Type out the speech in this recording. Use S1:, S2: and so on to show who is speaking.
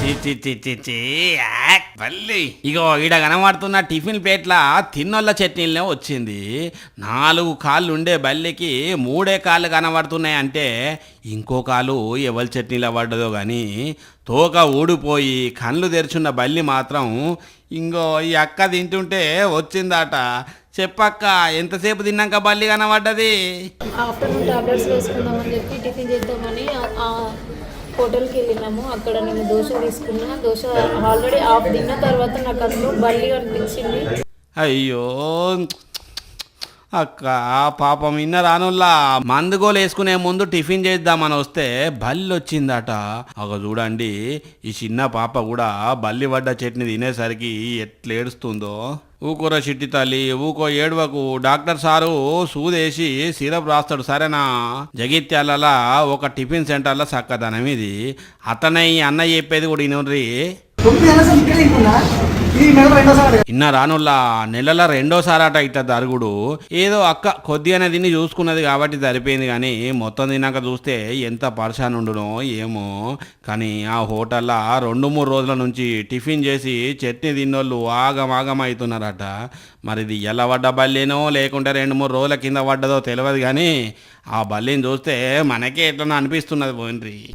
S1: చి చి చి చి చి, యాక్ బల్లి. ఇగో ఈడ కనబడుతున్న టిఫిన్ ప్లేట్ల తిన్నొల్ల చట్నీలనే వచ్చింది. 4 కాళ్ళు ఉండే బల్లికి 3 కాళ్ళు కనబడుతున్నాయి అంటే ఇంకో కాలు ఎవరి చట్నీలో పడ్డదో కానీ తోక ఊడిపోయి కళ్ళు తెరుచున్న బల్లి మాత్రం ఇంకో ఈ అక్క తింటుంటే వచ్చిందట. చెప్పక్క, ఎంతసేపు తిన్నాక బల్లి కనబడ్డది?
S2: ఆఫ్టర్నూన్ టాబ్లెట్స్ వేసుకుందామని చెప్పి టిఫిన్ చేద్దామని ఆ హోటల్కి వెళ్ళినాము. అక్కడ నేను దోశ తీసుకున్నా. దోశ ఆల్రెడీ హాఫ్ తిన్న తర్వాత నాకు అందులో బల్లి అనిపించింది.
S1: అయ్యో అక్క, పాపం ఇన్న రానుల్లా మందుగోలు వేసుకునే ముందు టిఫిన్ చేద్దామని వస్తే బల్లి వచ్చిందట. ఒక చూడండి, ఈ చిన్న పాప కూడా బల్లి పడ్డ చట్నీ తినేసరికి ఎట్లా ఏడుస్తుందో. ఊకోర చిట్టి తల్లి, ఊకో ఏడవకు. డాక్టర్ సారు సూదేసి సిరప్ రాస్తాడు సరేనా? జగిత్యాలలో ఒక టిఫిన్ సెంటర్లో చక్కదనం ఇది. అతనే ఈ అన్న చెప్పేది కూడా ఇనుర్రి. ఇన్న రానుల్లా నెలల 2వ అట ఇట్లా జరుగుడు. ఏదో అక్క కొద్దిగానే తిని చూసుకున్నది కాబట్టి సరిపోయింది, కానీ మొత్తం తిన్నాక చూస్తే ఎంత పర్షాన్ ఉండునో ఏమో. కానీ ఆ హోటల్లో 2-3 రోజుల నుంచి టిఫిన్ చేసి చట్నీ తిన్నోళ్ళు ఆగమాగం అవుతున్నారట. మరి ఇది ఎలా పడ్డ బల్లేనో లేకుంటే 2-3 రోజుల కింద పడ్డదో తెలియదు, కానీ ఆ బల్లిని చూస్తే మనకే ఎట్లా అనిపిస్తున్నది పోయినరి.